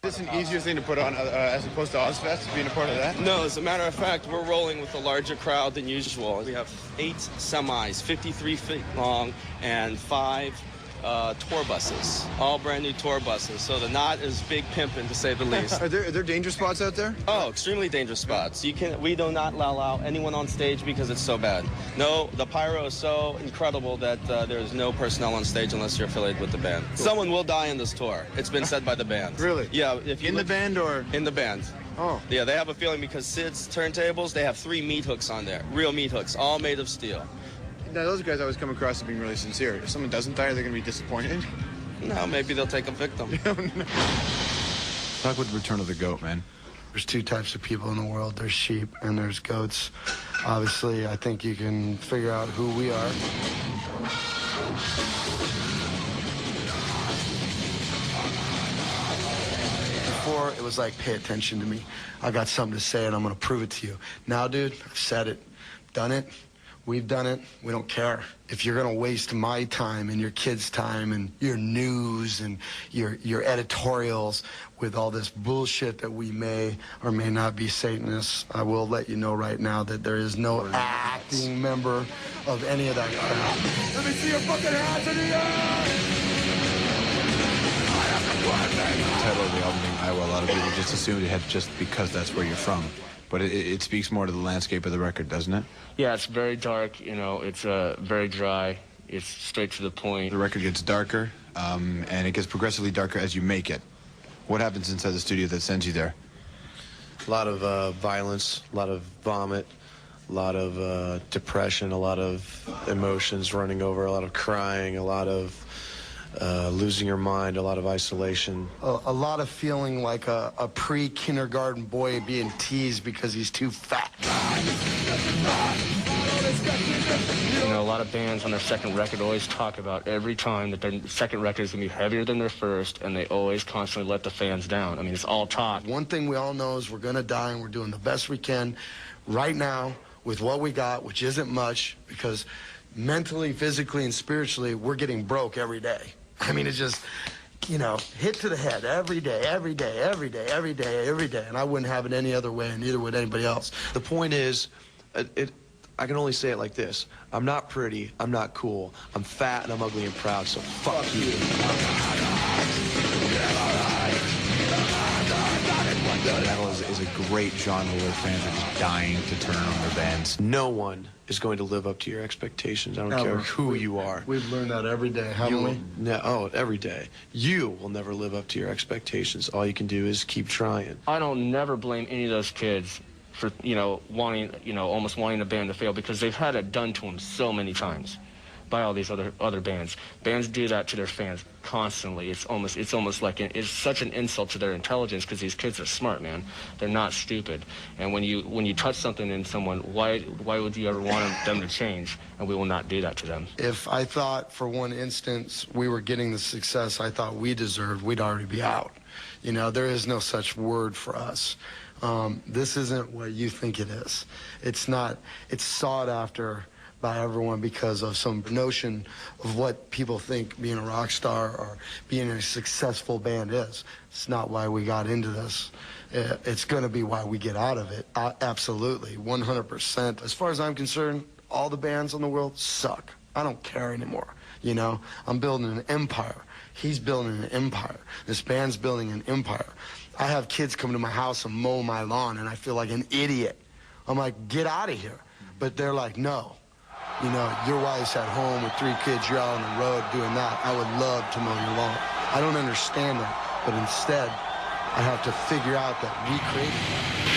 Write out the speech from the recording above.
Is this an easier thing to put on as opposed to Ozfest, being a part of that? No, as a matter of fact, we're rolling with a larger crowd than usual. We have 8 semis, 53 feet long, and 5 tour buses, all brand new tour buses. So the knot is big pimping, to say the least. Are there dangerous spots out there? Oh, extremely dangerous spots. We do not allow anyone on stage because it's so bad. No, the pyro is so incredible that there's no personnel on stage unless you're affiliated with the band. Cool. Someone will die in this tour. It's been said by the band. Really? Yeah. If you in the band or? In the band. Oh. Yeah, they have a feeling because Sid's turntables, they have 3 meat hooks on there. Real meat hooks, all made of steel. Now, those guys always come across as being really sincere. If someone doesn't die, they're going to be disappointed. No, maybe they'll take a victim. Talk with Return of the Goat, man. There's 2 types of people in the world. There's sheep and there's goats. Obviously, I think you can figure out who we are. Before, it was like, pay attention to me. I got something to say and I'm going to prove it to you. Now, dude, I've said it, done it. We've done it. We don't care. If you're going to waste my time and your kids' time and your news and your editorials with all this bullshit that we may or may not be Satanists, I will let you know right now that there is no acting member of any of that crap. Let me see your fucking hands in the air! The title of the album being Iowa, a lot of people just assumed it had just because that's where you're from. But it speaks more to the landscape of the record, doesn't it? Yeah, it's very dark, you know, it's very dry, it's straight to the point. The record gets darker, and it gets progressively darker as you make it. What happens inside the studio that sends you there? A lot of violence, a lot of vomit, a lot of depression, a lot of emotions running over, a lot of crying, a lot of losing your mind, a lot of isolation. A lot of feeling like a pre-kindergarten boy being teased because he's too fat. You know, a lot of bands on their second record always talk about every time that their second record is going to be heavier than their first, and they always constantly let the fans down. I mean, it's all talk. One thing we all know is we're going to die, and we're doing the best we can right now with what we got, which isn't much, because mentally, physically, and spiritually, we're getting broke every day. I mean, it's just, you know, hit to the head every day, every day, every day, every day, every day. And I wouldn't have it any other way, and neither would anybody else. The point is, I can only say it like this. I'm not pretty, I'm not cool, I'm fat and I'm ugly and proud, so fuck you. Metal is a great genre where fans are just dying to turn on their bands. No one is going to live up to your expectations. I don't care who you are. We've learned that every day, haven't we? Every day. You will never live up to your expectations. All you can do is keep trying. I don't never blame any of those kids for, wanting, almost wanting a band to fail, because they've had it done to them so many times by all these other bands. Bands do that to their fans constantly. It's almost like it's such an insult to their intelligence, because these kids are smart, man. They're not stupid. And when you touch something in someone, why would you ever want them to change? And we will not do that to them. If I thought for one instance we were getting the success I thought we deserved, we'd already be out. You know, there is no such word for us. This isn't what you think it is. It's not. It's sought after by everyone because of some notion of what people think being a rock star or being a successful band is. It's not why we got into this. It's going to be why we get out of it. Absolutely, 100%. As far as I'm concerned, all the bands in the world suck. I don't care anymore. You know, I'm building an empire. He's building an empire. This band's building an empire. I have kids come to my house and mow my lawn, and I feel like an idiot. I'm like, get out of here. But they're like, no. You know, your wife's at home with 3 kids, you're out on the road doing that. I would love to mow your lawn. I don't understand that, but instead, I have to figure out that we created that.